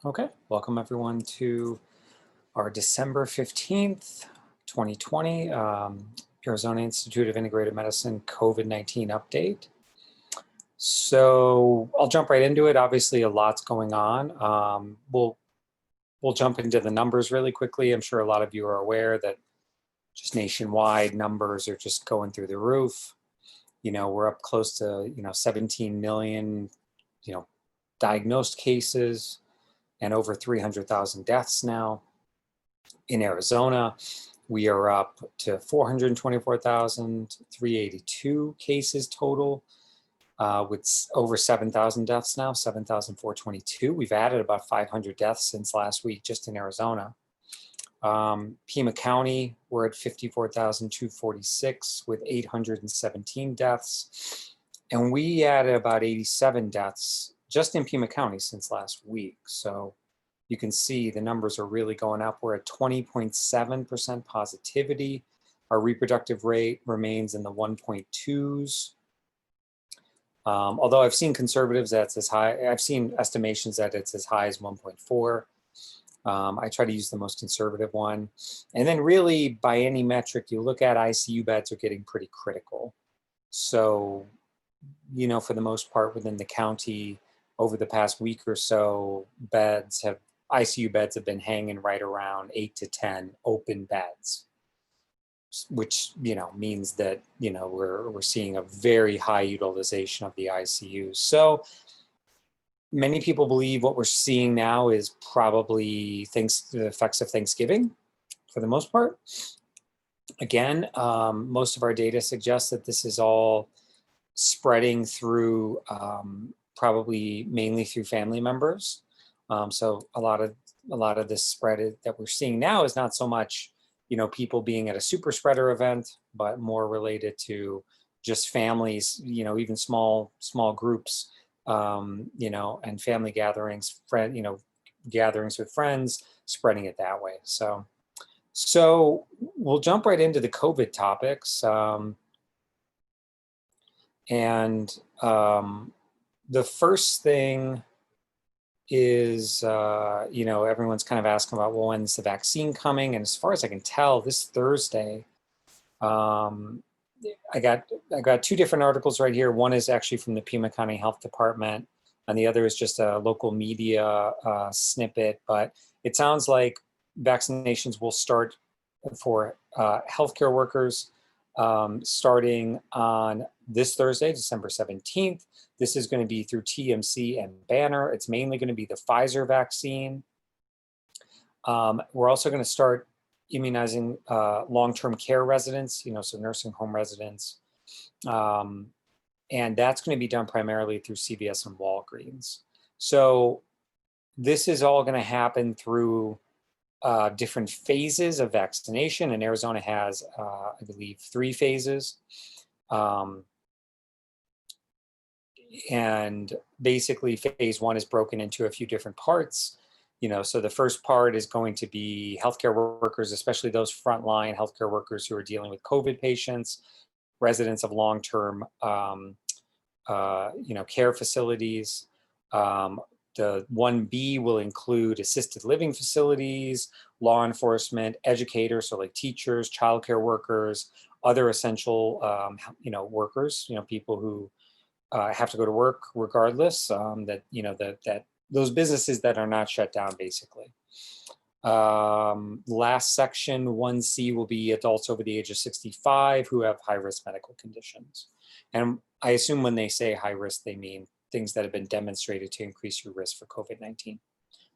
Okay, welcome everyone to our December 15th, 2020 Arizona Institute of Integrative Medicine COVID-19 update. So I'll jump right into it. Obviously, a lot's going on. We'll jump into the numbers really quickly. I'm sure a lot of you are aware that just nationwide numbers are just going through the roof. We're up close to 17 million diagnosed cases and over 300,000 deaths now. In Arizona, we are up to 424,382 cases total, with over 7,000 deaths now, 7,422. We've added about 500 deaths since last week just in Arizona. Pima County, we're at 54,246 with 817 deaths. And we added about 87 deaths just in Pima County since last week. So you can see the numbers are really going up. We're at 20.7% positivity. Our reproductive rate remains in the 1.2s. Although I've seen conservatives that's as high, I've seen estimations that it's as high as 1.4. I try to use the most conservative one. And then really by any metric you look at, ICU beds are getting pretty critical. So, for the most part within the county over the past week or so, ICU beds have been hanging right around 8 to 10 open beds, which, means that, we're seeing a very high utilization of the ICUs. So many people believe what we're seeing now is probably the effects of Thanksgiving for the most part. Again, most of our data suggests that this is all spreading through, probably mainly through family members. So a lot of this spread that we're seeing now is not so much, people being at a super spreader event, but more related to just families, even small groups, and family gatherings, gatherings with friends, spreading it that way. So we'll jump right into the COVID topics. The first thing is, everyone's kind of asking about, well, when's the vaccine coming? And as far as I can tell, this Thursday, I got two different articles right here. One is actually from the Pima County Health Department, and the other is just a local media snippet. But it sounds like vaccinations will start for healthcare workers starting on this Thursday, December 17th. This is going to be through TMC and Banner. It's mainly going to be the Pfizer vaccine. We're also going to start immunizing long-term care residents, so nursing home residents. And that's going to be done primarily through CVS and Walgreens. So this is all going to happen through different phases of vaccination, and Arizona has, I believe, 3 phases. And basically phase 1 is broken into a few different parts. So the first part is going to be healthcare workers, especially those frontline healthcare workers who are dealing with COVID patients, residents of long-term, care facilities. The 1B will include assisted living facilities, law enforcement, educators, so like teachers, childcare workers, other essential, workers, people who have to go to work regardless, that those businesses that are not shut down, basically. Last section, 1C, will be adults over the age of 65 who have high-risk medical conditions. And I assume when they say high risk, they mean things that have been demonstrated to increase your risk for COVID-19.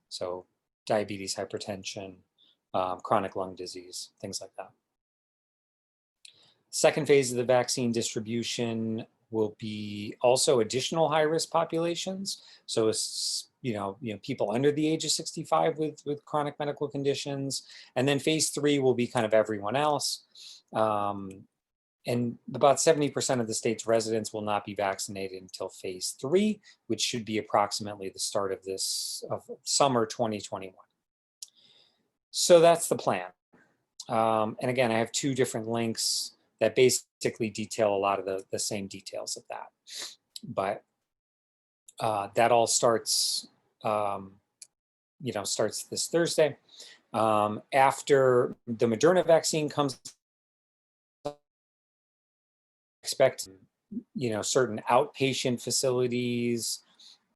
So diabetes, hypertension, chronic lung disease, things like that. Second phase of the vaccine distribution will be also additional high-risk populations. So it's, people under the age of 65 with chronic medical conditions. And then phase 3 will be kind of everyone else. And about 70% of the state's residents will not be vaccinated until phase 3, which should be approximately the start of summer 2021. So that's the plan. And again, I have 2 different links that basically detail a lot of the same details of that. But that all starts starts this Thursday. After the Moderna vaccine comes, expect, certain outpatient facilities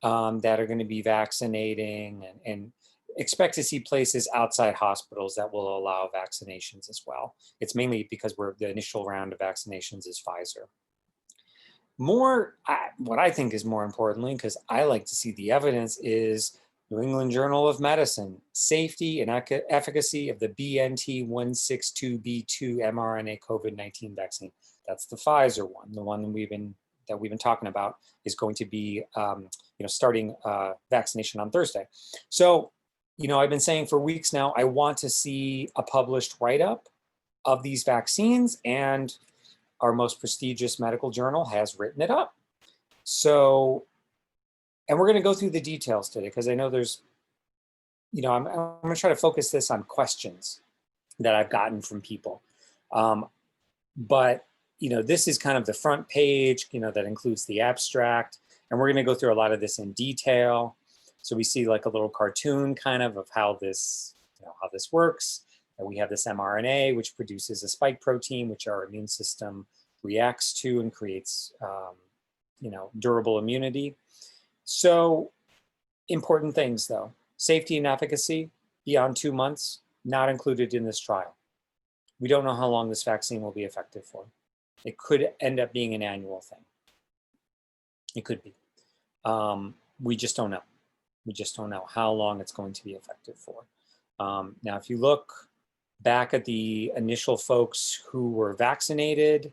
that are going to be vaccinating, and expect to see places outside hospitals that will allow vaccinations as well. It's mainly because the initial round of vaccinations is Pfizer. What I think is more importantly, because I like to see the evidence, is New England Journal of Medicine, safety and efficacy of the BNT162b2 mRNA COVID-19 vaccine. That's the Pfizer one, the one that we've been talking about is going to be, starting vaccination on Thursday. So, I've been saying for weeks now, I want to see a published write-up of these vaccines, and our most prestigious medical journal has written it up. So, and we're going to go through the details today, because I know there's, I'm going to try to focus this on questions that I've gotten from people. But, this is kind of the front page, that includes the abstract, and we're going to go through a lot of this in detail. So we see like a little cartoon kind of how this works. And we have this mRNA, which produces a spike protein, which our immune system reacts to and creates, durable immunity. So important things though, safety and efficacy beyond 2 months, not included in this trial. We don't know how long this vaccine will be effective for. It could end up being an annual thing. It could be. We just don't know. We just don't know how long it's going to be effective for. Now, if you look back at the initial folks who were vaccinated,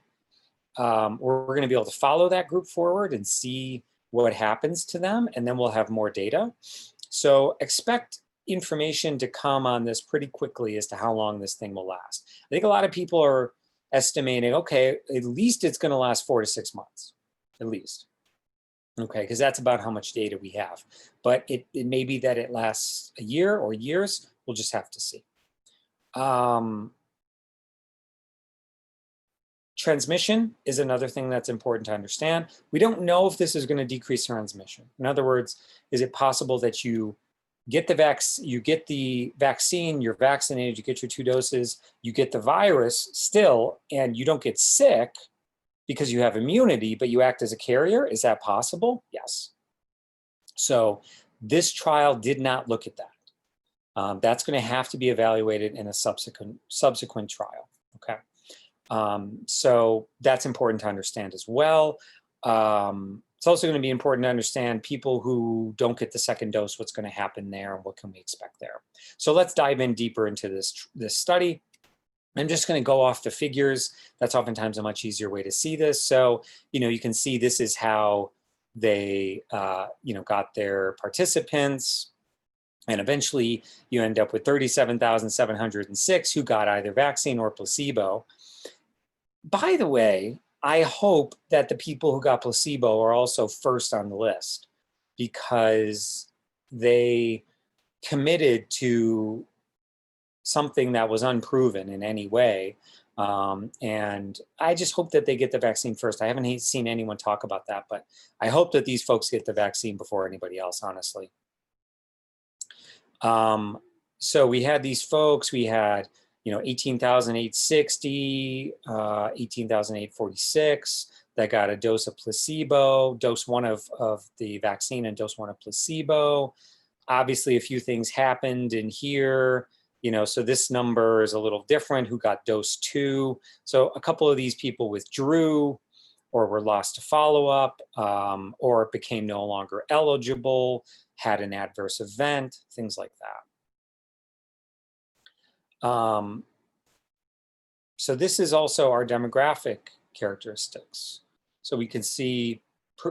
we're going to be able to follow that group forward and see what happens to them, and then we'll have more data. So expect information to come on this pretty quickly as to how long this thing will last. I think a lot of people are estimating, okay, at least it's going to last 4 to 6 months, at least. Okay, because that's about how much data we have. But it may be that it lasts a year or years. We'll just have to see. Transmission is another thing that's important to understand. We don't know if this is going to decrease transmission. In other words, is it possible that you get the vaccine, you're vaccinated, you get your 2 doses, you get the virus still, and you don't get sick because you have immunity, but you act as a carrier? Is that possible? Yes. So this trial did not look at that. That's going to have to be evaluated in a subsequent trial. Okay. So that's important to understand as well. It's also going to be important to understand people who don't get the second dose, what's going to happen there, and what can we expect there. So let's dive in deeper into this study. I'm just going to go off the figures. That's oftentimes a much easier way to see this. So, you can see this is how they, got their participants. And eventually you end up with 37,706 who got either vaccine or placebo. By the way, I hope that the people who got placebo are also first on the list, because they committed to something that was unproven in any way. And I just hope that they get the vaccine first. I haven't seen anyone talk about that, but I hope that these folks get the vaccine before anybody else, honestly. So we had these folks, we had 18,860, 18,846 that got a dose of placebo, dose 1 of the vaccine and dose 1 of placebo. Obviously, a few things happened in here, so this number is a little different, who got dose 2. So a couple of these people withdrew or were lost to follow-up, or became no longer eligible, had an adverse event, things like that. So this is also our demographic characteristics. So we can see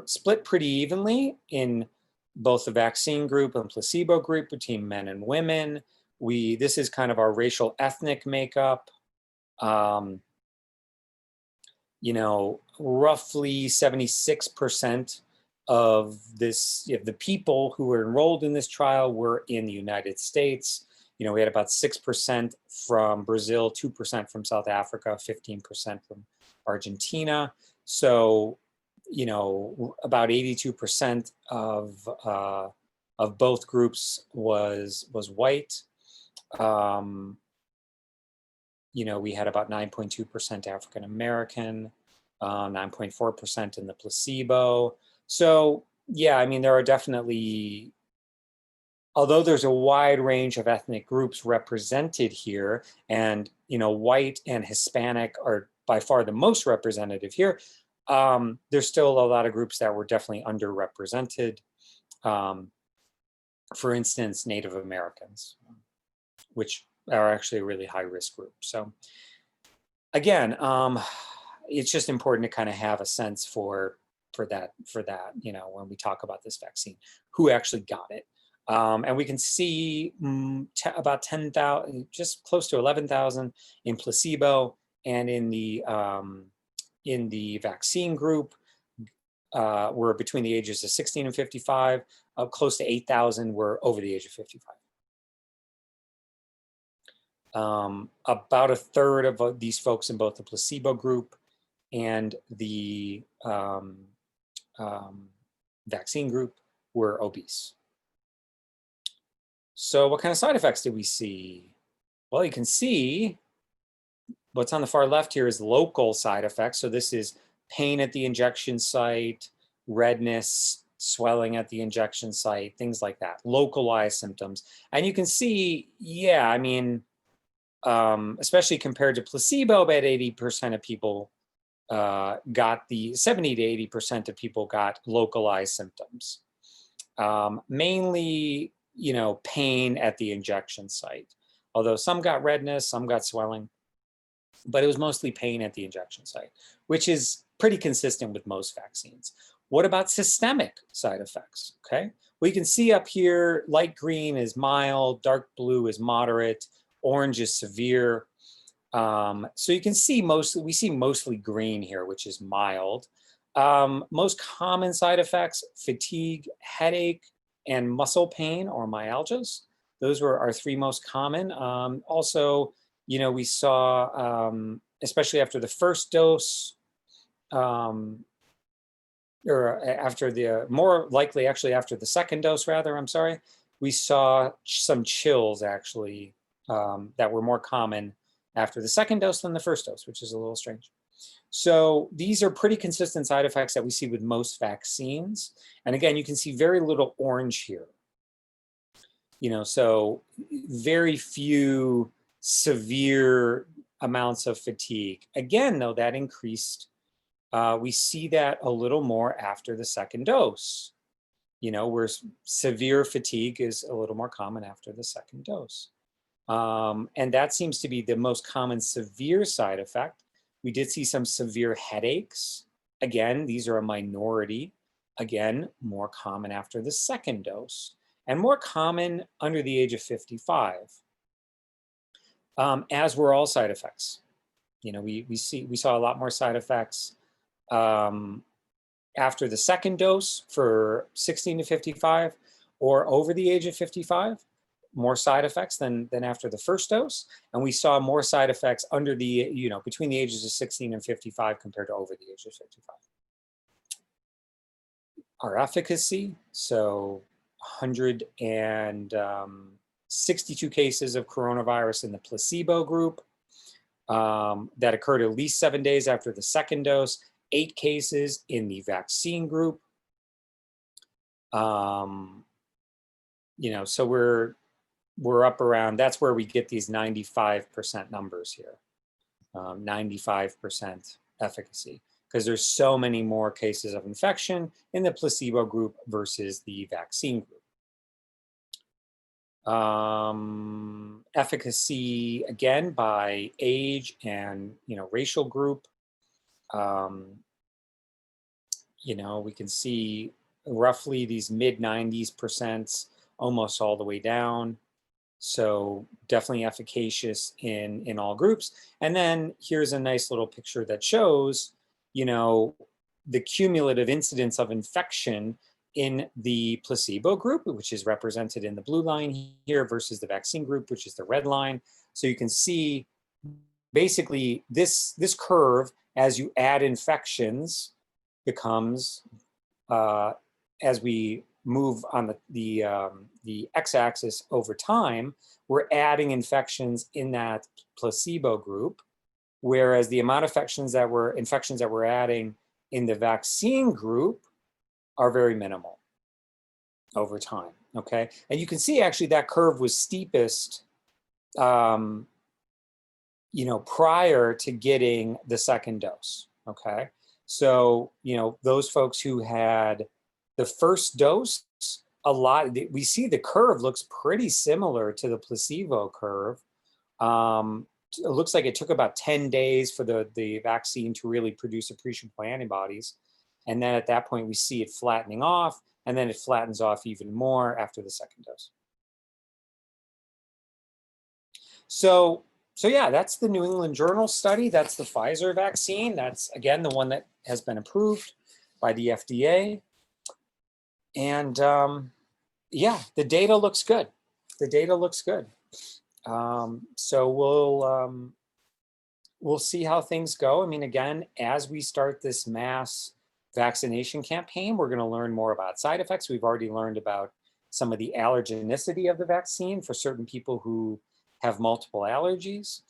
split pretty evenly in both the vaccine group and placebo group between men and women. This is kind of our racial ethnic makeup. Roughly 76% of the people who were enrolled in this trial were in the United States. We had about 6% from Brazil, 2% from South Africa, 15% from Argentina. So, about 82% of of both groups was white. You know, we had about 9.2% African American, 9.4% in the placebo. So yeah, I mean, there are definitely, although there's a wide range of ethnic groups represented here, and you know, white and Hispanic are by far the most representative here, there's still a lot of groups that were definitely underrepresented. For instance, Native Americans, which are actually a really high risk group. So again, it's just important to kind of have a sense for that, you know, when we talk about this vaccine, who actually got it. And we can see about 10,000, just close to 11,000 in placebo, and in the vaccine group were between the ages of 16 and 55. Close to 8,000 were over the age of 55. About a third of these folks in both the placebo group and the vaccine group were obese. So what kind of side effects did we see? Well, you can see what's on the far left here is local side effects. So this is pain at the injection site, redness, swelling at the injection site, things like that, localized symptoms. And you can see, yeah, I mean, especially compared to placebo, about 80% of people got 70 to 80% of people got localized symptoms. Mainly, you know, pain at the injection site. Although some got redness, some got swelling, but it was mostly pain at the injection site, which is pretty consistent with most vaccines. What about systemic side effects? Okay, we can see up here, light green is mild, dark blue is moderate, orange is severe. So you can see we see mostly green here, which is mild. Most common side effects: fatigue, headache, and muscle pain or myalgias. Those were our three most common. Also, you know, we saw, especially after the first dose, or after the, more likely actually after the second dose rather, I'm sorry, we saw some chills actually that were more common after the second dose than the first dose, which is a little strange. So these are pretty consistent side effects that we see with most vaccines. And again, you can see very little orange here. You know, so very few severe amounts of fatigue. Again, though, that increased. We see that a little more after the second dose, you know, where severe fatigue is a little more common after the second dose. And that seems to be the most common severe side effect. We did see some severe headaches. Again, these are a minority. Again, more common after the second dose, and more common under the age of 55, as were all side effects. You know, we saw a lot more side effects after the second dose for 16 to 55 or over the age of 55, more side effects than after the first dose. And we saw more side effects under the, you know, between the ages of 16 and 55 compared to over the age of 55. Our efficacy, so 162 cases of coronavirus in the placebo group that occurred at least 7 days after the second dose, 8 cases in the vaccine group. You know, so we're up around, that's where we get these 95% numbers here, 95% efficacy, because there's so many more cases of infection in the placebo group versus the vaccine group. Efficacy, again, by age and, you know, racial group. You know, we can see roughly these mid-90s%, almost all the way down. So definitely efficacious in all groups. And then here's a nice little picture that shows, you know, the cumulative incidence of infection in the placebo group, which is represented in the blue line here, versus the vaccine group, which is the red line. So you can see basically this curve, as you add infections, becomes, as we move on the x-axis over time, we're adding infections in that placebo group, whereas the amount of infections that we're adding in the vaccine group are very minimal over time. Okay, and you can see actually that curve was steepest, you know, prior to getting the second dose. Okay, so you know, those folks who had the first dose, we see the curve looks pretty similar to the placebo curve. It looks like it took about 10 days for the vaccine to really produce appreciable antibodies. And then at that point, we see it flattening off, and then it flattens off even more after the second dose. So yeah, that's the New England Journal study. That's the Pfizer vaccine. That's, again, the one that has been approved by the FDA. And yeah, the data looks good. The data looks good. So we'll see how things go. I mean, again, as we start this mass vaccination campaign, we're going to learn more about side effects. We've already learned about some of the allergenicity of the vaccine for certain people who have multiple allergies.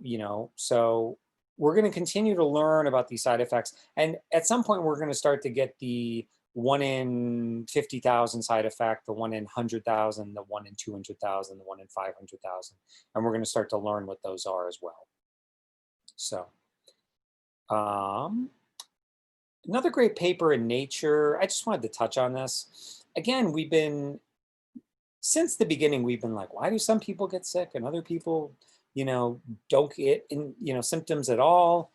You know, so we're going to continue to learn about these side effects. And at some point, we're going to start to get the 1 in 50,000 side effect, the 1 in 100,000, the 1 in 200,000, the 1 in 500,000. And we're going to start to learn what those are as well. So another great paper in Nature, I just wanted to touch on this. Again, since the beginning, we've been like, why do some people get sick and other people, you know, don't get symptoms at all?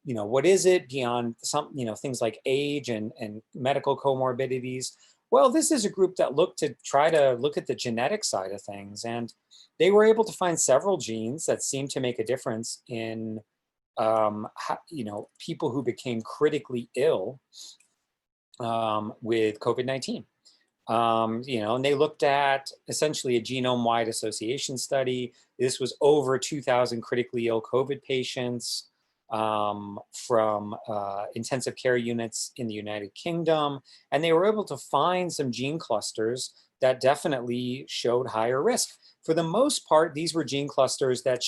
You know, what is it beyond some, you know, things like age and medical comorbidities? Well, this is a group that looked to try to look at the genetic side of things, and they were able to find several genes that seem to make a difference in, you know, people who became critically ill with COVID-19. You know, and they looked at essentially a genome-wide association study. This was over 2,000 critically ill COVID patients from intensive care units in the United Kingdom. And they were able to find some gene clusters that definitely showed higher risk. For the most part, these were gene clusters that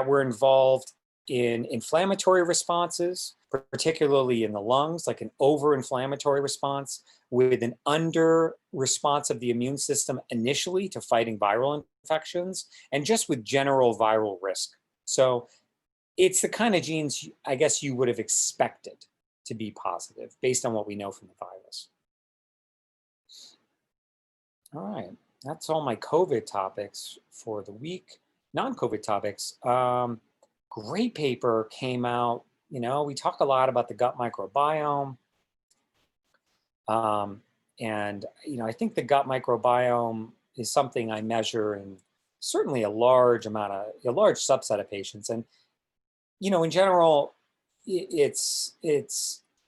were involved in inflammatory responses, particularly in the lungs, like an over-inflammatory response with an under response of the immune system initially to fighting viral infections, and just with general viral risk. So it's the kind of genes I guess you would have expected to be positive based on what we know from the virus. All right, that's all my COVID topics for the week. Non-COVID topics. Great paper came out. You know, we talk a lot about the gut microbiome. And, you know, I think the gut microbiome is something I measure in certainly a large subset of patients. And, you know, in general,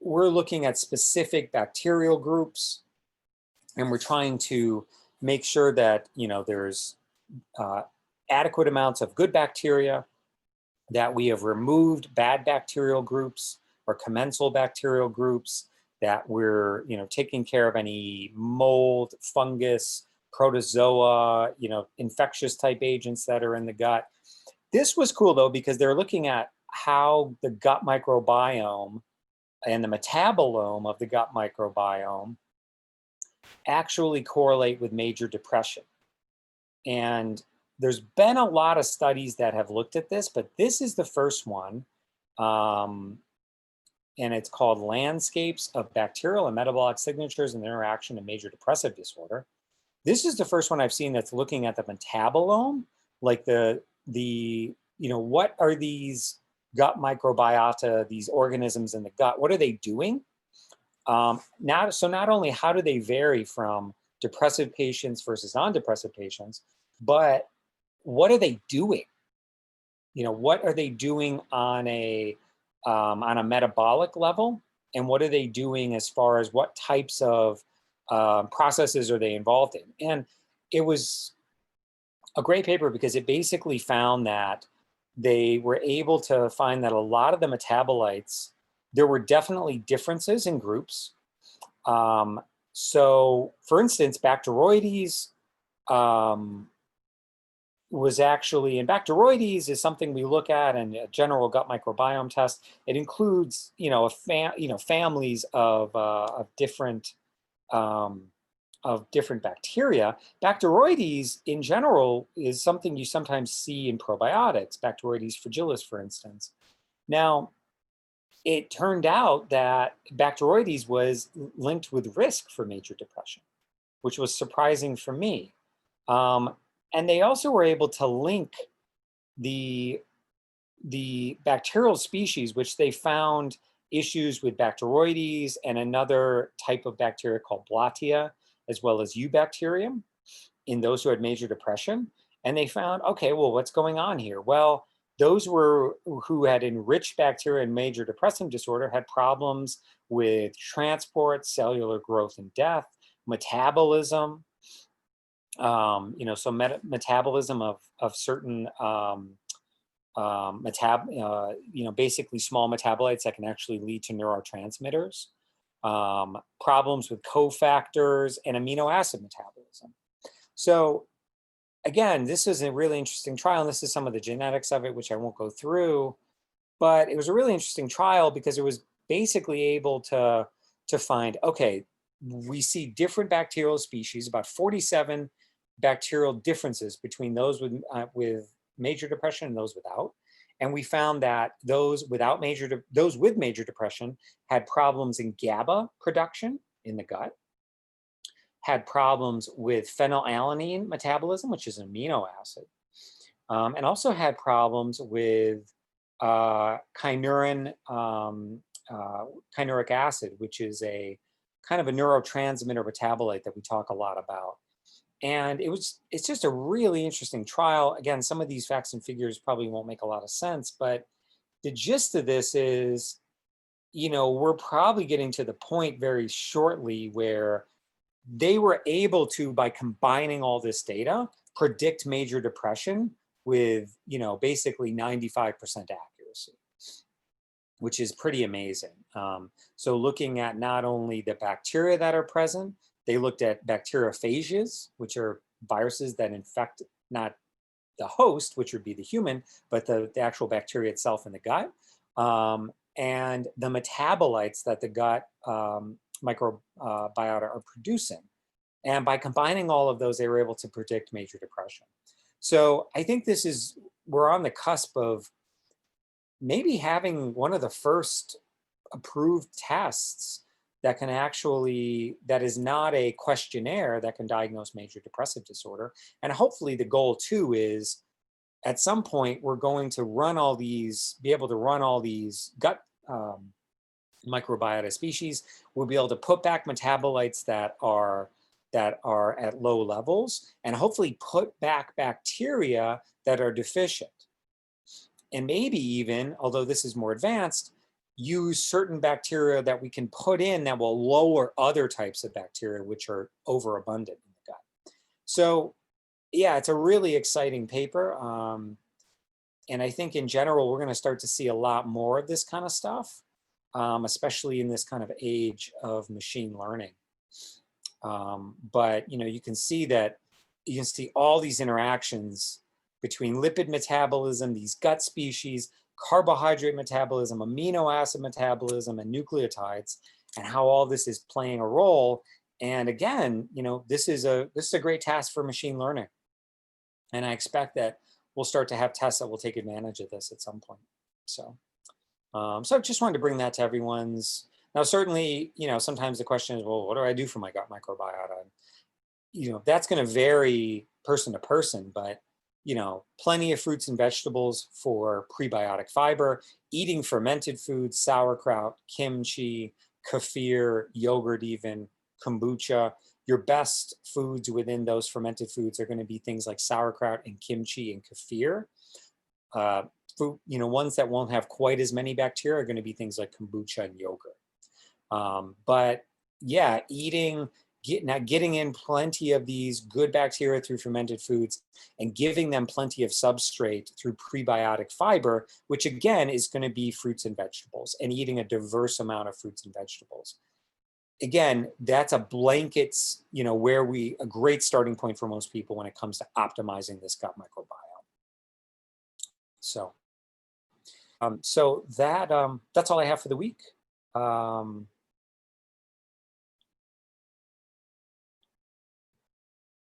we're looking at specific bacterial groups, and we're trying to make sure that, you know, there's adequate amounts of good bacteria, that we have removed bad bacterial groups or commensal bacterial groups, that we're, you know, taking care of any mold, fungus, protozoa, you know, infectious type agents that are in the gut. This was cool though, because they're looking at how the gut microbiome and the metabolome of the gut microbiome actually correlate with major depression. And there's been a lot of studies that have looked at this, but this is the first one. And it's called Landscapes of Bacterial and Metabolic Signatures and Interaction in Major Depressive Disorder. This is the first one I've seen that's looking at the metabolome, like the you know, what are these gut microbiota, these organisms in the gut, what are they doing? So not only how do they vary from depressive patients versus non-depressive patients, but what are they doing? You know, what are they doing on a metabolic level, and what are they doing as far as what types of processes are they involved in? And it was a great paper because it basically found that they were able to find that a lot of the metabolites, there were definitely differences in groups, So for instance, Bacteroides was actually, and Bacteroides is something we look at in a general gut microbiome test. It includes, families of different bacteria. Bacteroides in general is something you sometimes see in probiotics, Bacteroides fragilis, for instance. Now, it turned out that Bacteroides was linked with risk for major depression, which was surprising for me. And they also were able to link the bacterial species, which they found issues with Bacteroides and another type of bacteria called Blatia, as well as Eubacterium, in those who had major depression. And they found, okay, well, what's going on here? Well, those who had enriched bacteria in major depressive disorder had problems with transport, cellular growth and death, metabolism, metabolism of certain basically small metabolites that can actually lead to neurotransmitters, problems with cofactors and amino acid metabolism. So again, this is a really interesting trial, and this is some of the genetics of it, which I won't go through, but it was a really interesting trial because it was basically able to find, okay, we see different bacterial species, about 47 bacterial differences between those with major depression and those without. And we found that those with major depression had problems in GABA production in the gut, had problems with phenylalanine metabolism, which is an amino acid, and also had problems with kynureninic acid, which is a kind of a neurotransmitter metabolite that we talk a lot about. And it's just a really interesting trial. Again, some of these facts and figures probably won't make a lot of sense, but the gist of this is, we're probably getting to the point very shortly where they were able to, by combining all this data, predict major depression with, basically 95% accuracy, which is pretty amazing. So looking at not only the bacteria that are present, they looked at bacteriophages, which are viruses that infect not the host, which would be the human, but the actual bacteria itself in the gut, and the metabolites that the gut microbiota are producing. And by combining all of those, they were able to predict major depression. So I think we're on the cusp of maybe having one of the first approved tests that is not a questionnaire that can diagnose major depressive disorder. And hopefully the goal too is at some point we're going to be able to run all these gut microbiota species. We'll be able to put back metabolites that are at low levels, and hopefully put back bacteria that are deficient. And maybe even, although this is more advanced, use certain bacteria that we can put in that will lower other types of bacteria which are overabundant in the gut. So yeah, it's a really exciting paper. And I think in general, we're going to start to see a lot more of this kind of stuff, especially in this kind of age of machine learning. But you can see all these interactions between lipid metabolism, these gut species, carbohydrate metabolism, amino acid metabolism, and nucleotides, and how all this is playing a role. And again, this is a great task for machine learning. And I expect that we'll start to have tests that will take advantage of this at some point. So I just wanted to bring that to everyone's. Now, certainly, sometimes the question is, well, what do I do for my gut microbiota? That's going to vary person to person, but plenty of fruits and vegetables for prebiotic fiber, eating fermented foods, sauerkraut, kimchi, kefir, yogurt even, kombucha. Your best foods within those fermented foods are going to be things like sauerkraut and kimchi and kefir. Ones that won't have quite as many bacteria are going to be things like kombucha and yogurt. But yeah, getting in plenty of these good bacteria through fermented foods and giving them plenty of substrate through prebiotic fiber, which again is going to be fruits and vegetables, and eating a diverse amount of fruits and vegetables. again, that's a blanket, a great starting point for most people when it comes to optimizing this gut microbiome. So, that's all I have for the week.